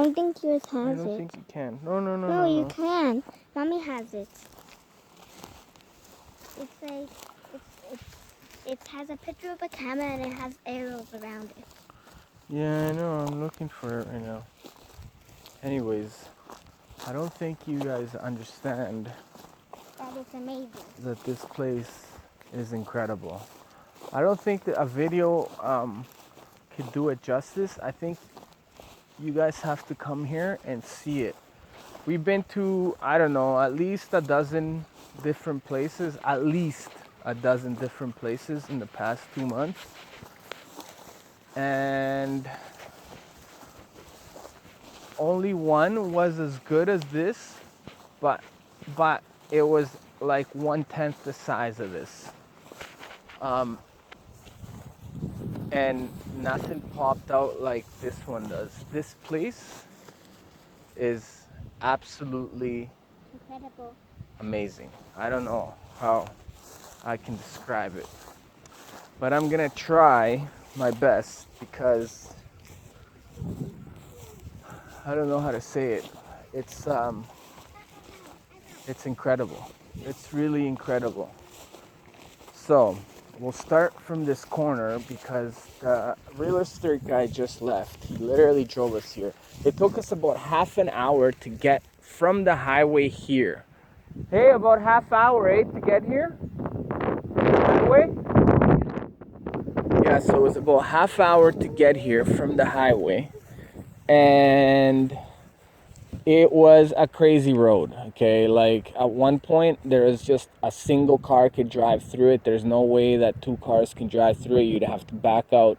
don't think yours I has don't it. think you can. No, no, no, No, no, you no. can. Mommy has it. It's like it has a picture of a camera and it has arrows around it. Yeah, I know. I'm looking for it right now. Anyways, I don't think you guys understand That is amazing. that this place is incredible. I don't think that a video could do it justice. I think you guys have to come here and see it. We've been to, I don't know, at least a dozen different places, at least a dozen different places in the past 2 months. And only one was as good as this, but it was like 1/10 the size of this. And nothing popped out like this one does. This place is absolutely Incredible. amazing. I don't know how I can describe it, but I'm gonna try my best because I don't know how to say it. It's incredible. It's really incredible. So we'll start from this corner because the real estate guy just left. He literally drove us here. It took us about half an hour to get from the highway here. Hey, about half hour, to get here? From the highway? Yeah, so it was about half hour to get here from the highway. And it was a crazy road, okay? Like at one point there was just a single car could drive through it. There's no way that two cars can drive through it. You'd have to back out.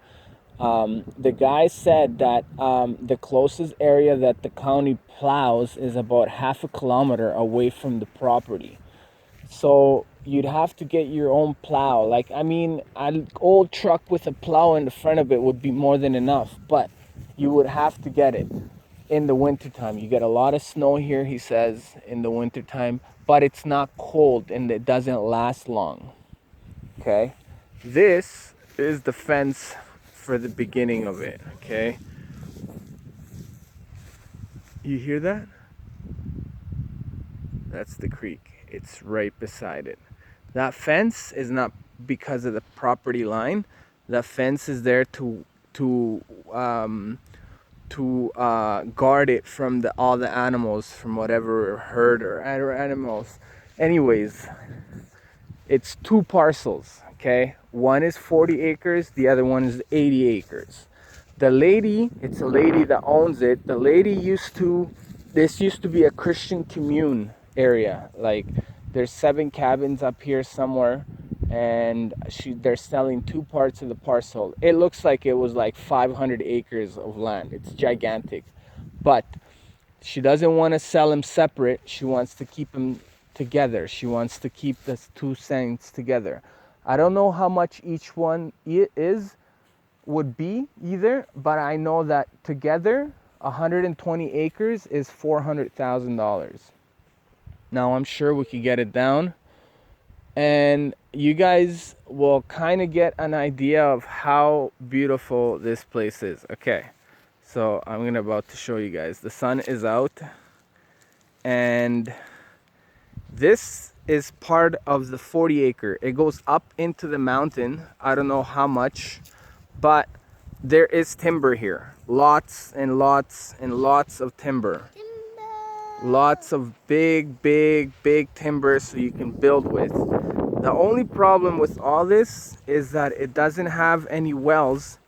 The guy said that the closest area that the county plows is about half a kilometer away from the property. So you'd have to get your own plow. Like, I mean, an old truck with a plow in the front of it would be more than enough, but you would have to get it in the wintertime. You get a lot of snow here, he says, in the wintertime, but it's not cold and it doesn't last long. Okay? This is the fence for the beginning of it, okay? You hear that? That's the creek. It's right beside it. That fence is not because of the property line. The fence is there to guard it from all the animals, from whatever herd or animals. Anyways, it's two parcels, okay? One is 40 acres, the other one is 80 acres. The lady, it's a lady that owns it. The lady this used to be a Christian commune area. Like there's 7 cabins up here somewhere, and they're selling 2 parts of the parcel. It looks like it was like 500 acres of land. It's gigantic. But she doesn't want to sell them separate. She wants to keep them together. She wants to keep the 2 saints together. I don't know how much each one would be either, but I know that together 120 acres is $400,000. Now I'm sure we could get it down, and you guys will kind of get an idea of how beautiful this place is. Okay, so I'm about to show you guys. The sun is out, and this is part of the 40 acre. It goes up into the mountain. I don't know how much, but there is timber here. Lots and lots and lots of timber. Lots of big timber so you can build with. The only problem with all this is that it doesn't have any wells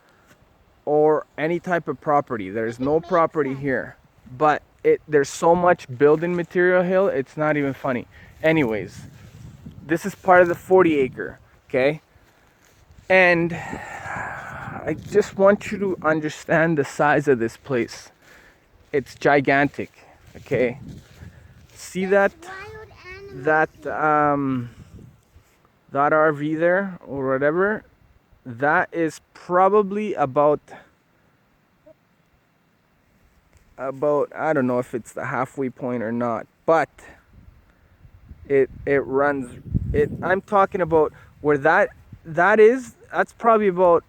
or any type of property. There's no property here, but there's so much building material here, it's not even funny. Anyways, this is part of the 40 acre, okay? And I just want you to understand the size of this place. It's gigantic, okay? See that RV there or whatever? That is probably about I don't know if it's the halfway point or not, but it runs it. I'm talking about where that is. That's probably about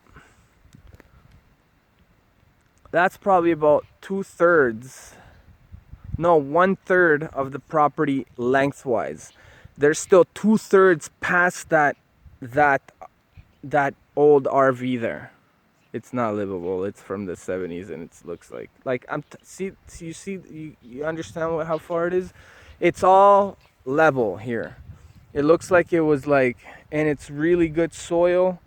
that's probably about 2/3, no, 1/3 of the property lengthwise. There's still 2/3 past that that old RV there. It's not livable. It's from the 70s, and it looks like you understand how far it is? It's all level here. It looks like it was like, and it's really good soil.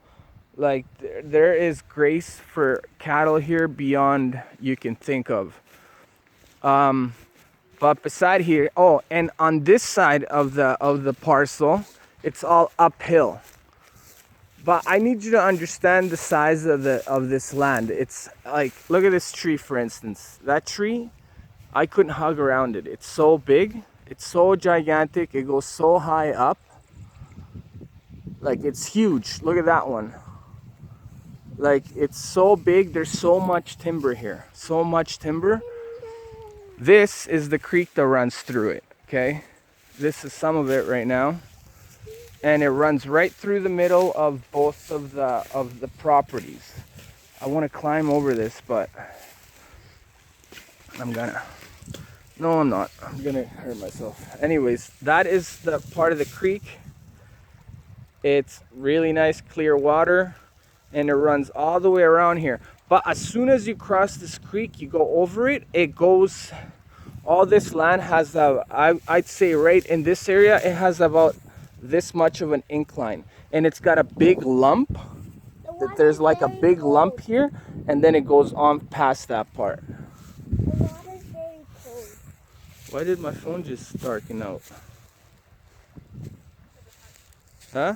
Like there is grace for cattle here beyond you can think of. But beside here, oh, and on this side of the parcel, it's all uphill. But I need you to understand the size of this land. It's like, look at this tree, for instance. That tree, I couldn't hug around it. It's so big. It's so gigantic. It goes so high up. Like, it's huge. Look at that one. Like, it's so big. There's so much timber here. So much timber. This is the creek that runs through it, okay? This is some of it right now. And it runs right through the middle of both of the properties. I want to climb over this, but I'm not. I'm gonna hurt myself. Anyways, that is the part of the creek. It's really nice, clear water, and it runs all the way around here. But as soon as you cross this creek, you go over it, it goes, all this land has I'd say right in this area, it has about this much of an incline, and it's got a big lump. There's like a big lump here, and then it goes on past that part. The water's very cold. Why did my phone just darken out? Huh?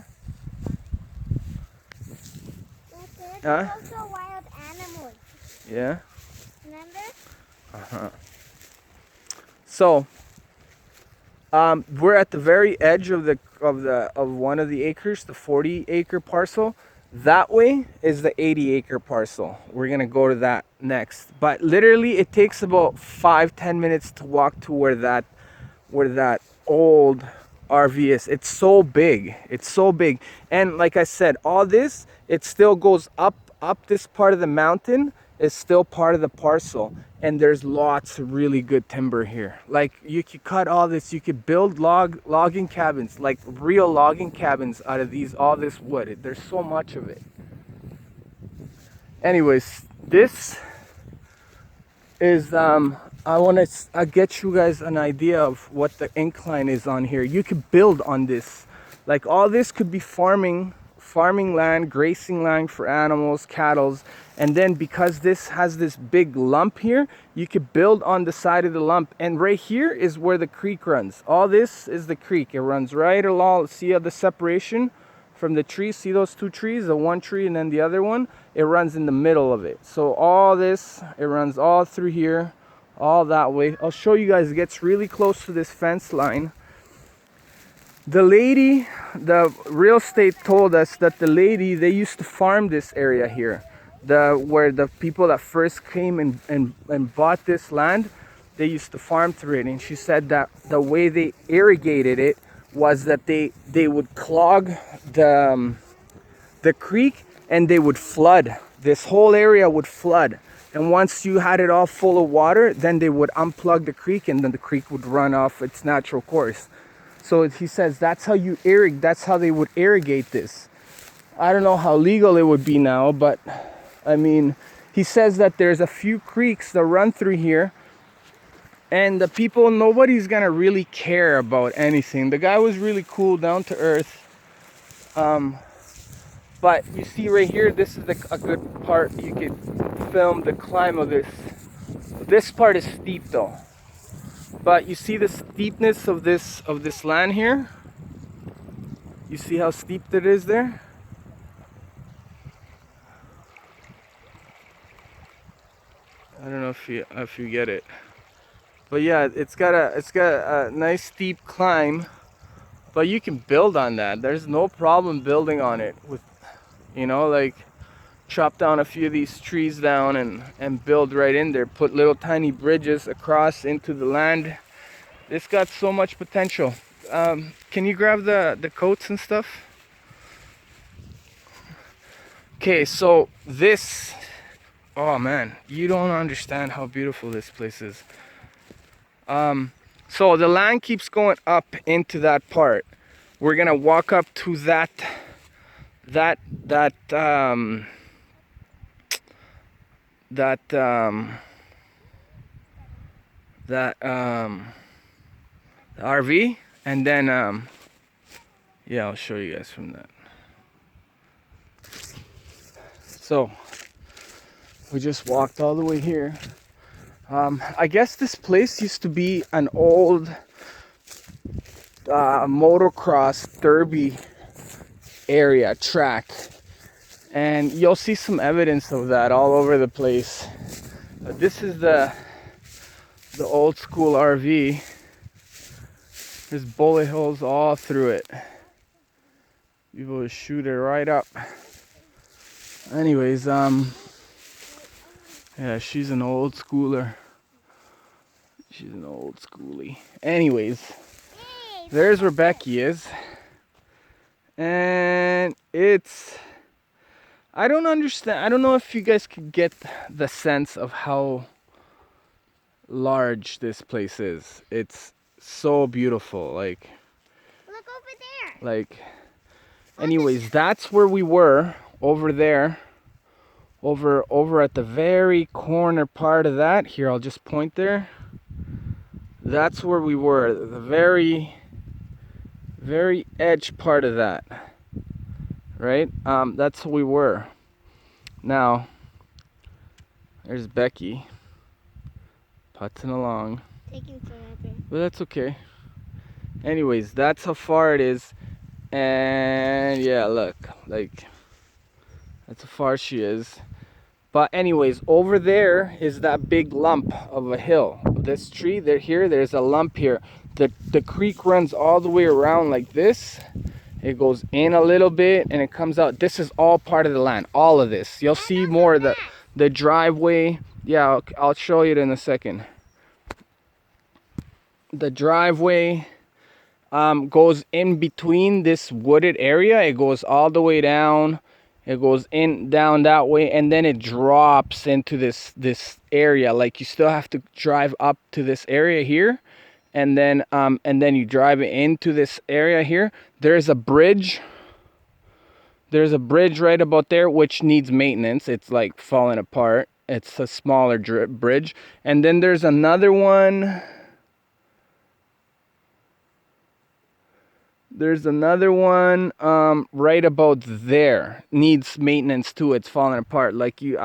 There's also wild animals. Yeah. Remember? So we're at the very edge of one of the acres, the 40-acre parcel. That way is the 80-acre parcel. We're gonna go to that next. But literally, it takes about 5-10 minutes to walk to where that old RV is. It's so big. It's so big. And like I said, all this, it still goes up this part of the mountain is still part of the parcel, and there's lots of really good timber here. Like, you could cut all this, you could build logging cabins, like real logging cabins out of all this wood. There's so much of it. Anyways, this is I want to get you guys an idea of what the incline is on here. You could build on this. Like, all this could be farming land, grazing land for animals, cattle. And then because this has this big lump here, you could build on the side of the lump. And right here is where the creek runs. All this is the creek. It runs right along. See how the separation from the trees? See those two trees? The one tree and then the other one? It runs in the middle of it. So all this, it runs all through here, all that way. I'll show you guys. It gets really close to this fence line. The lady, the real estate told us that they used to farm this area here. Where the people that first came and bought this land, they used to farm through it. And she said that the way they irrigated it was that they would clog the creek, and they would flood. This whole area would flood. And once you had it all full of water, then they would unplug the creek, and then the creek would run off its natural course. So he says that's how they would irrigate this. I don't know how legal it would be now, but I mean, he says that there's a few creeks that run through here, and the people, nobody's gonna really care about anything. The guy was really cool, down to earth. But you see right here, this is a good part. You could film the climb of this. This part is steep though. But you see the steepness of this land here? You see how steep it is there? I don't know if you get it. But yeah, it's got a nice steep climb, but you can build on that. There's no problem building on it with, like, chop down a few of these trees down and build right in there. Put little tiny bridges across into the land. It's got so much potential. Can you grab the coats and stuff? Okay, so this Oh man, you don't understand how beautiful this place is. So the land keeps going up into that part. We're gonna walk up to that the RV, and then yeah, I'll show you guys from that. So we just walked all the way here. I guess this place used to be an old motocross derby area track, and you'll see some evidence of that all over the place. This is the old school RV. There's bullet holes all through it. People would shoot it right up. Anyways, yeah, she's an old schooler. She's an old schoolie. Anyways, there's where Becky is. And it's, I don't understand. I don't know if you guys could get the sense of how large this place is. It's so beautiful. Like, Look over there. like, anyways, that's where we were, over there. Over at the very corner part of that. Here, I'll just point there. That's where we were, the very edge part of that, right? That's where we were. Now, there's Becky putzing along. Taking forever. But that's okay. Anyways, that's how far it is. And yeah, look, like, that's how far she is. But anyways, over there is that big lump of a hill. This tree, there's a lump here. The creek runs all the way around like this. It goes in a little bit and it comes out. This is all part of the land, all of this. You'll see more of the driveway. Yeah, I'll show you it in a second. The driveway goes in between this wooded area. It goes all the way down. It goes in, down that way, and then it drops into this area. Like, you still have to drive up to this area here, and then you drive into this area here. There's a bridge. There's a bridge right about there, which needs maintenance. It's like falling apart. It's a smaller bridge, and then there's another one. There's another one right about there. Needs maintenance too. It's falling apart. Like, you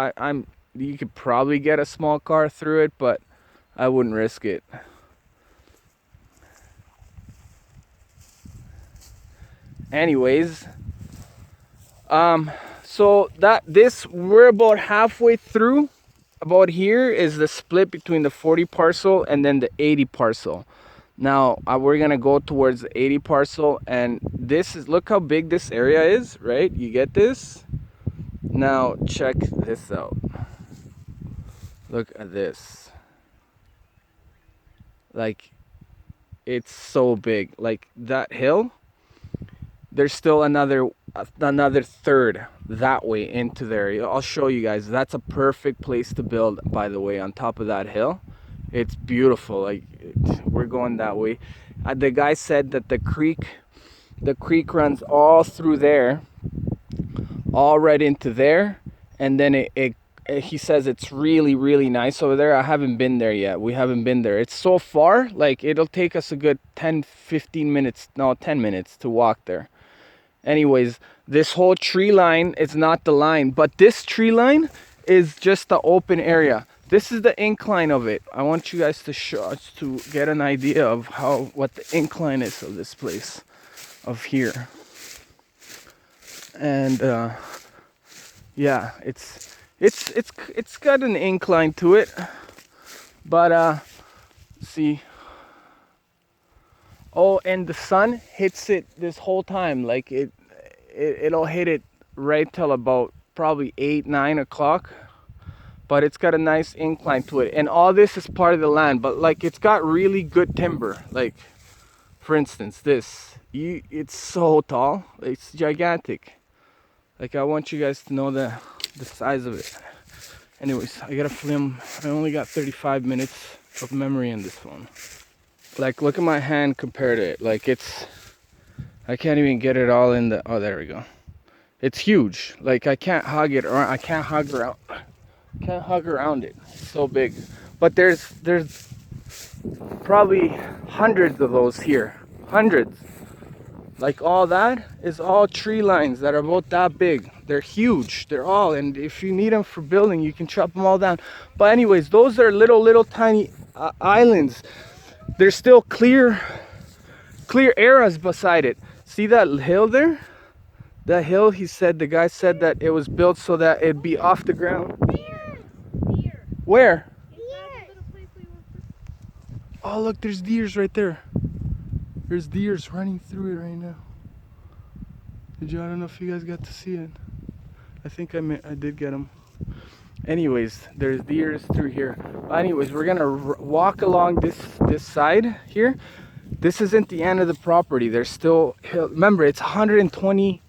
could probably get a small car through it, but I wouldn't risk it. Anyways, so we're about halfway through. About here is the split between the 40 parcel and then the 80 parcel. Now we're gonna go towards the 80 parcel, and look how big this area is, right? You get this? Now check this out. Look at this. Like, it's so big. Like, that hill, there's still another third that way into there. I'll show you guys. That's a perfect place to build, by the way, on top of that hill. It's beautiful. Like, we're going that way. The guy said that the creek runs all through there, all right into there, and then he says it's really, really nice over there. I haven't been there yet. We haven't been there. It's so far. Like, it'll take us a good 10 minutes to walk there. Anyways, this whole tree line is not the line, but this tree line is just the open area. This is the incline of it. I want you guys to get an idea of what the incline is of this place, of here. And yeah, it's got an incline to it, but see. Oh, and the sun hits it this whole time. Like, it'll hit it right till about probably 8-9 o'clock. But it's got a nice incline to it, and all this is part of the land. But like, it's got really good timber. Like, for instance, it's so tall. It's gigantic. Like, I want you guys to know the size of it. Anyways, I gotta film. I only got 35 minutes of memory in this phone. Like, look at my hand compared to it. Like, it's, I can't even get it all in the, oh, there we go. It's huge. Like, I can't hug it, or I can't hug around it. It's so big. But there's probably hundreds of those here. Hundreds. Like, all that is all tree lines that are about that big. They're huge. They're all, and if you need them for building, you can chop them all down. But anyways, those are little tiny islands. There's still clear areas beside it. See that hill there? That hill, the guy said that it was built so that it'd be off the ground. Deer. Where? Deer. Oh, look, there's deers right there. There's deers running through it right now. I don't know if you guys got to see it. I think I did get them. Anyways, there's deers through here. Anyways, we're gonna walk along this side here. This isn't the end of the property. There's still hill. Remember, it's 120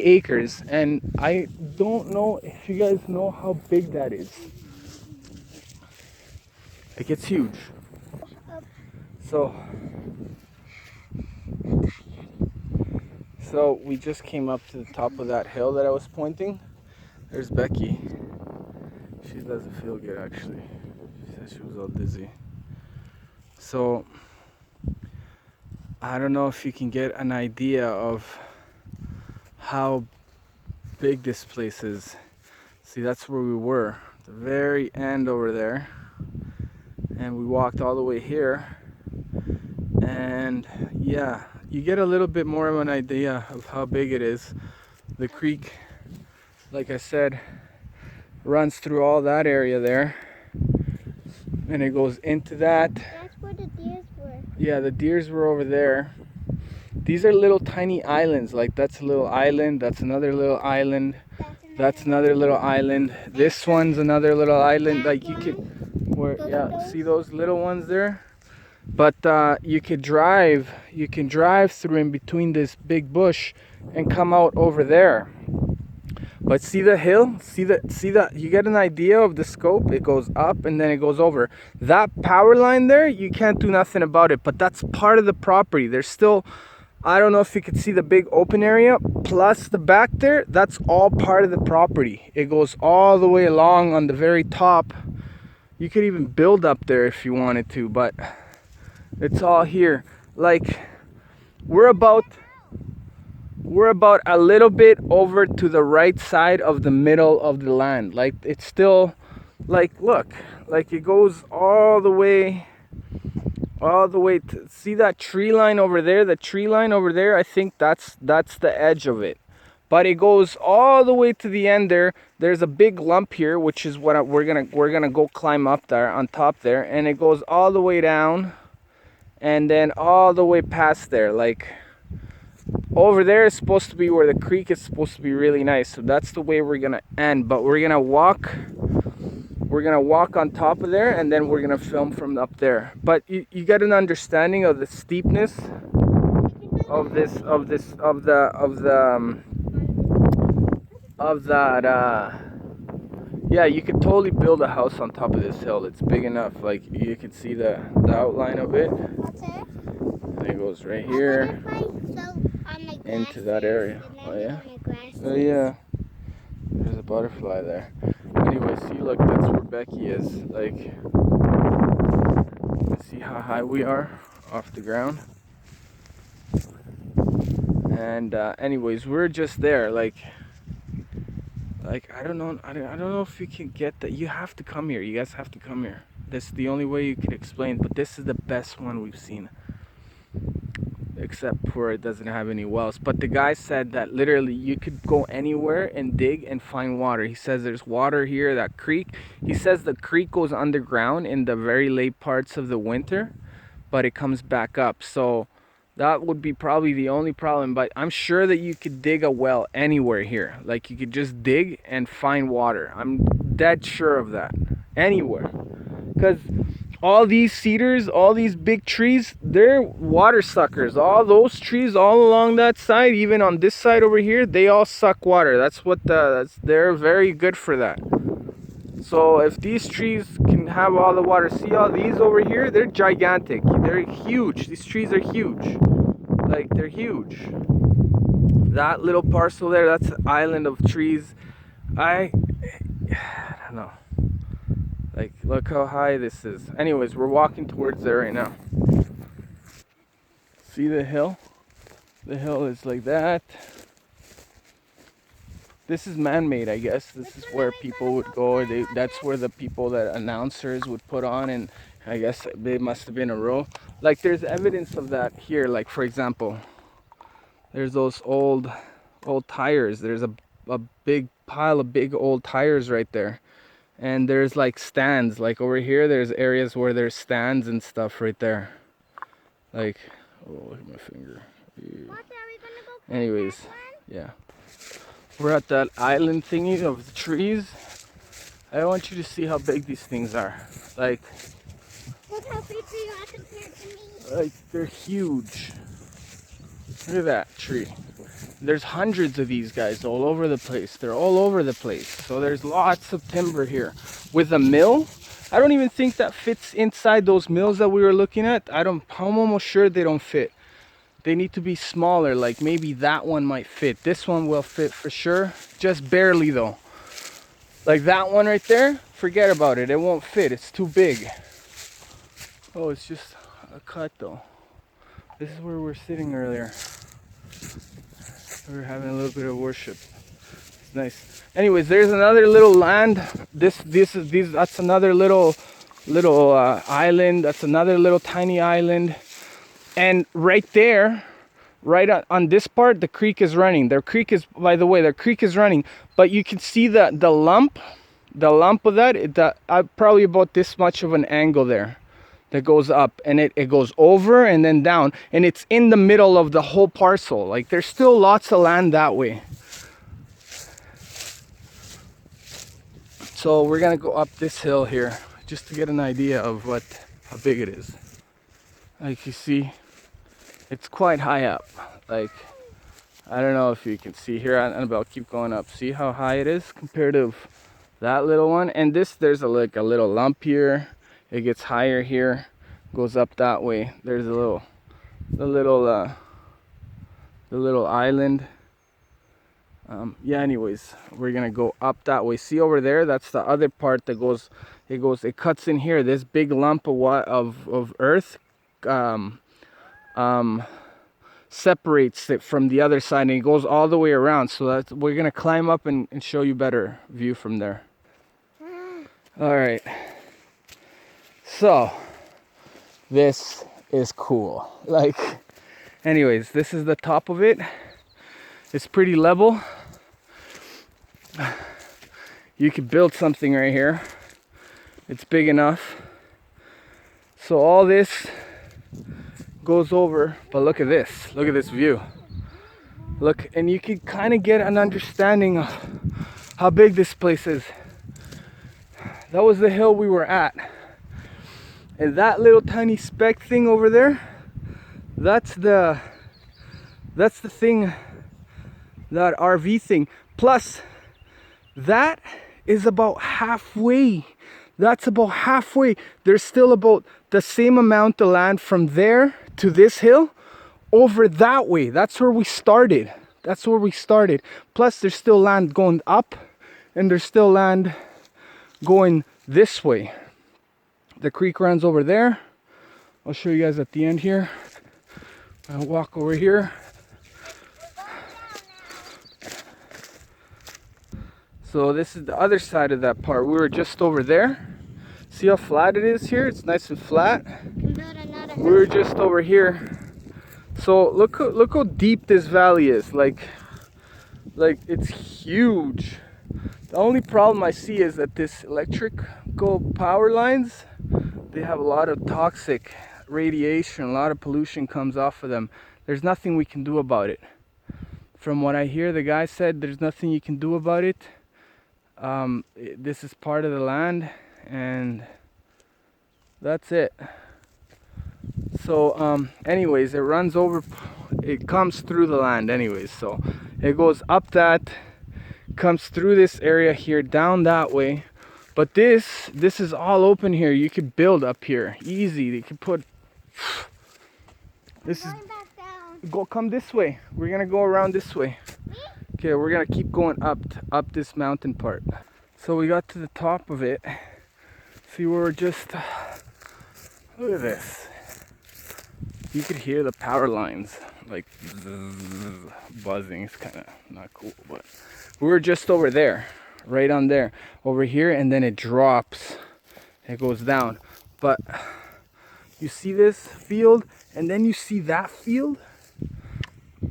acres, and I don't know if you guys know how big that is. Like, it's huge. So we just came up to the top of that hill that I was pointing. There's Becky. She doesn't feel good, actually. She said she was all dizzy. So I don't know if you can get an idea of how big this place is. See, that's where we were, the very end over there, and we walked all the way here, and yeah, you get a little bit more of an idea of how big it is. The creek, like I said, runs through all that area there, and it goes into that. That's where the deers were. Yeah, the deers were over there. These are little tiny islands. Like, that's a little island, that's another little island, that's another little island, this one's another little island. Like, you could, yeah, see those little ones there? But you can drive through in between this big bush and come out over there. But see the hill? See that? You get an idea of the scope? It goes up and then it goes over. That power line there, you can't do nothing about it, but that's part of the property. There's still, I don't know if you can see the big open area, plus the back there, that's all part of the property. It goes all the way along on the very top. You could even build up there if you wanted to, but it's all here. Like, we're about a little bit over to the right side of the middle of the land. Like, it's still, like, look, like, it goes all the way to, see that tree line over there? The tree line over there, I think that's the edge of it. But it goes all the way to the end there. There's a big lump here, which is what we're gonna go climb up there on top there, and it goes all the way down, and then all the way past there. Like, over there is supposed to be where the creek is supposed to be really nice. So that's the way we're gonna end. But we're gonna walk on top of there, and then we're gonna film from up there. But you get an understanding of the steepness of that. Yeah, you could totally build a house on top of this hill. It's big enough. Like, you can see the outline of it. What's it? And it goes right here into that area. Oh yeah. Oh yeah. There's a butterfly there. Anyway, see, look, that's where Becky is. Like, see how high we are off the ground. And anyways, we're just there. Like, I don't know if you can get that. You have to come here. You guys have to come here. That's the only way you can explain. But this is the best one we've seen, except for it doesn't have any wells. But the guy said that literally you could go anywhere and dig and find water. He says there's water here, that creek. He says the creek goes underground in the very late parts of the winter, but it comes back up. So that would be probably the only problem. But I'm sure that you could dig a well anywhere here. Like, you could just dig and find water. I'm dead sure of that. Anywhere. Because all these cedars, all these big trees, they're water suckers. All those trees all along that side, even on this side over here, they all suck water. That's what they're very good for that. So if these trees can have all the water, see all these over here? They're gigantic. They're huge. These trees are huge. Like, they're huge. That little parcel there, that's an island of trees. I don't know. Like, look how high this is. Anyways, we're walking towards there right now. See the hill? The hill is like that. This is man-made, I guess. This is where people would go. That's where the people that announcers would put on, and I guess they must have been a row. Like, there's evidence of that here. Like, for example, there's those old tires. There's a big pile of big old tires right there. And there's like stands. Like over here, there's areas where there's stands and stuff right there. Like, oh, look at my finger. Anyways, yeah. We're at that island thingy of the trees. I want you to see how big these things are. Like, Look how big they are compared to me. like they're huge. Look at that tree. There's hundreds of these guys all over the place. They're all over the place. So there's lots of timber here. With a mill, I don't even think that fits inside those mills that we were looking at. I'm almost sure they don't fit. They need to be smaller, like maybe that one might fit. This one will fit for sure, just barely though. Like that one right there, forget about it, it won't fit, it's too big. Oh, it's just a cut though. This is where we were sitting earlier. We were having a little bit of worship. It's nice. Anyways, there's another little land. That's another little island. That's another little tiny island. And right there, right on this part, the creek is running. Their creek is, by the way, their creek is running. But you can see the lump of that, probably about this much of an angle there that goes up. And it goes over and then down. And it's in the middle of the whole parcel. Like, there's still lots of land that way. So we're going to go up this hill here just to get an idea of how big it is. Like you see, it's quite high up. Like, I don't know if you can see here, and I'll keep going up. See how high it is compared to that little one? And there's a little lump here. It gets higher here, goes up that way. There's the little island. Yeah, anyways, we're gonna go up that way. See over there, that's the other part that goes, it cuts in here. This big lump of earth separates it from the other side, and it goes all the way around. So we're gonna climb up and show you better view from there. All right, so this is cool. Like, anyways, this is the top of it. It's pretty level. You could build something right here. It's big enough. So all this goes over, but look at this. Look at this view. Look, and you can kind of get an understanding of how big this place is. That was the hill we were at. And that little tiny speck thing over there, that's the thing, that RV thing. Plus, that is about halfway. That's about halfway. There's still about the same amount of land from there to this hill over that way. That's where we started. That's where we started. Plus, there's still land going up, and there's still land going this way. The creek runs over there. I'll show you guys at the end here. I'll walk over here. So this is the other side of that part. We were just over there. See how flat it is here? It's nice and flat. We were just over here. So look how deep this valley is. Like it's huge. The only problem I see is that this electrical power lines, they have a lot of toxic radiation, a lot of pollution comes off of them. There's nothing we can do about it. From what I hear, the guy said there's nothing you can do about it. This is part of the land, and that's it. So anyways, it runs over, it comes through the land anyways. So it goes up that, comes through this area here, down that way, But this is all open here. You could build up here easy. You could put. This is. Going back down. Go, come this way. We're gonna go around this way. Me? Okay, we're gonna keep going up this mountain part. So we got to the top of it. See, we're just. Look at this. You could hear the power lines like buzzing. It's kind of not cool, but we're just over there, right on there, over here, and then it drops. It goes down. But you see this field, and then you see that field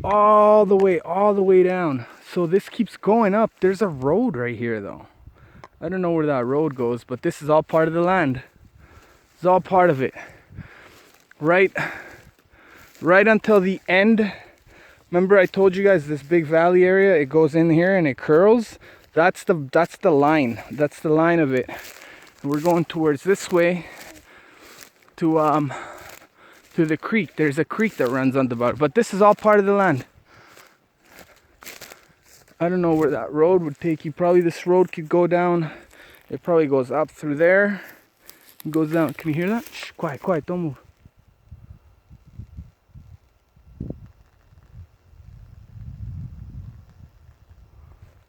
all the way down. So this keeps going up. There's a road right here, though. I don't know where that road goes, but this is all part of the land. It's all part of it. Right until the end. Remember I told you guys this big valley area, it goes in here and it curls. That's the line. That's the line of it. We're going towards this way to the creek. There's a creek that runs on the bottom, but this is all part of the land. I don't know where that road would take you. Probably this road could go down. It probably goes up through there. It goes down. Can you hear that? Shh, quiet, don't move.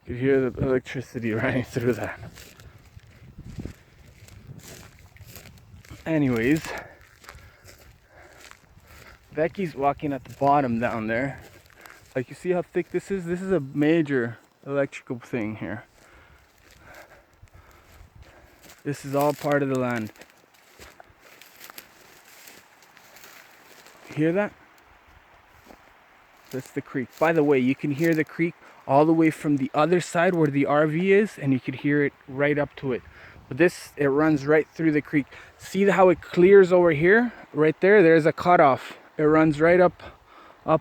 You can hear the electricity running through that. Anyways, Becky's walking at the bottom down there. Like, you see how thick this is? This is a major electrical thing here. This is all part of the land. Hear that? That's the creek. By the way, you can hear the creek all the way from the other side where the RV is, and you could hear it right up to it. But this, it runs right through the creek. See how it clears over here? Right there, there's a cutoff. It runs right up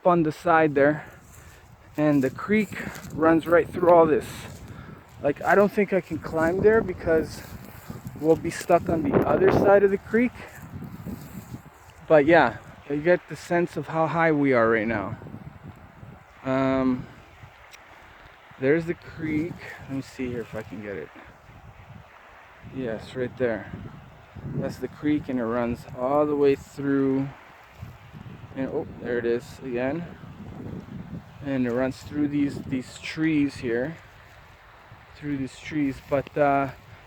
on the side there. And the creek runs right through all this. Like, I don't think I can climb there because we'll be stuck on the other side of the creek. But yeah, you get the sense of how high we are right now. There's the creek. Let me see here if I can get it. Yes, right there. That's the creek, and it runs all the way through. And oh, there it is again. And it runs through these trees here. Through these trees. But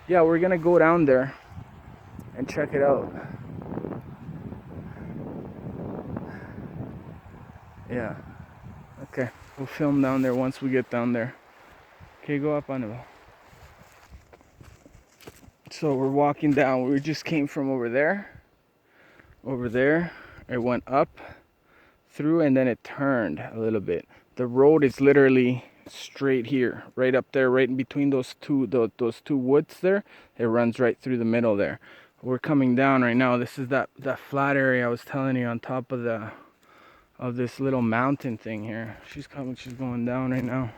yeah, we're gonna go down there and check it out. Yeah. Okay, we'll film down there once we get down there. Okay, go up on it. So we're walking down. We just came from over there. Over there. It went up through, and then it turned a little bit. The road is literally straight here, right up there, right in between those two woods there. It runs right through the middle there. We're coming down right now. This is that flat area I was telling you on top of this little mountain thing here. She's going down right now.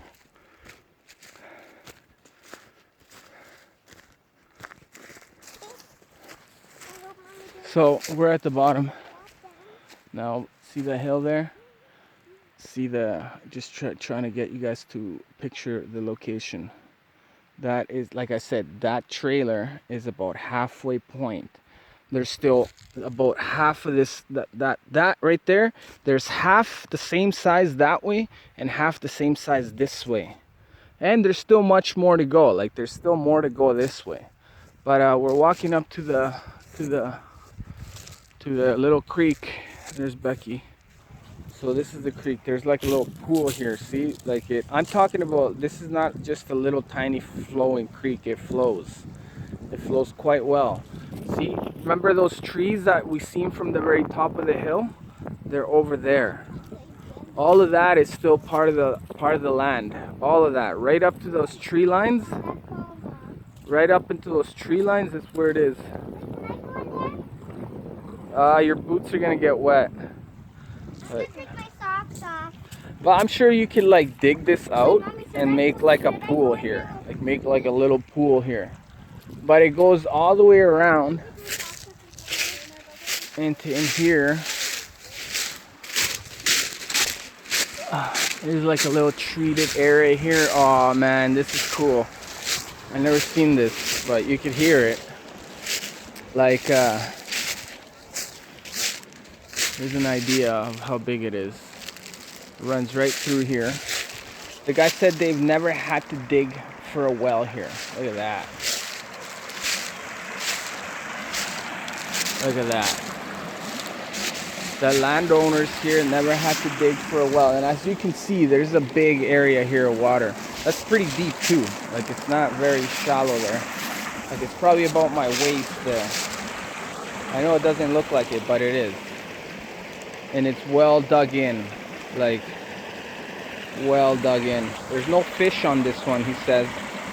So we're at the bottom now. See the hill there? See trying to get you guys to picture the location. That is, like I said, that trailer is about halfway point. There's still about half of this, that right there. There's half the same size that way and half the same size this way. And there's still much more to go. Like, there's still more to go this way. But we're walking up to the little creek. There's Becky. So this is the creek. There's like a little pool here. See, like I'm talking about. This is not just a little tiny flowing creek. It flows. It flows quite well. See, remember those trees that we seen from the very top of the hill? They're over there. All of that is still part of the land. All of that, right up to those tree lines. Right up into those tree lines. That's where it is. Your boots are gonna get wet. But, Take my socks off. but I'm sure you can like dig this out and make like a pool here. Like make like a little pool here. But it goes all the way around into in here. There's like a little treated area here. Oh man, this is cool. I never seen this, but you could hear it. Like, here's an idea of how big it is. It runs right through here. The guy said they've never had to dig for a well here. Look at that. Look at that. The landowners here never had to dig for a well. And as you can see, there's a big area here of water. That's pretty deep too. Like, it's not very shallow there. Like, it's probably about my waist there. I know it doesn't look like it, but it is. And it's well dug in. Like, well dug in. There's no fish on this one, he says,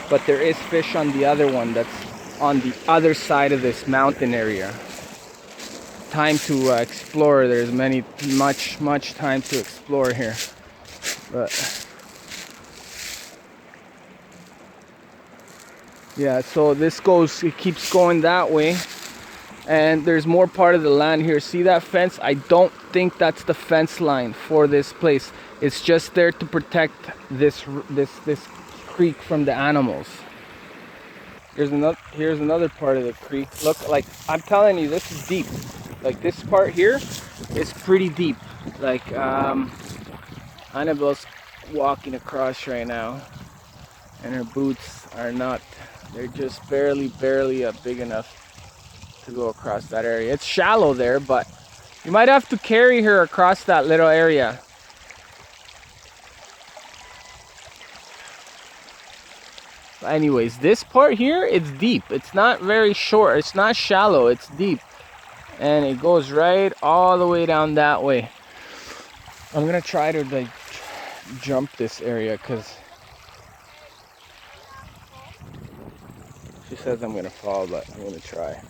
but there is fish on the other one that's on the other side of this mountain area. Time to explore. There's much time to explore here. But yeah, so this goes, it keeps going that way. And there's more part of the land here. See that fence? I don't think that's the fence line for this place. It's just there to protect this creek from the animals. Here's another part of the creek. Look, like, I'm telling you, this is deep. Like, this part here is pretty deep. Like, Annabelle's walking across right now, and her boots are not, they're just barely big enough to go across that area. It's shallow there, but you might have to carry her across that little area. Anyways, this part here, it's deep. It's not very short. It's not shallow. It's deep. And it goes right all the way down that way. I'm gonna try to like jump this area because she says I'm gonna fall, but I'm gonna try.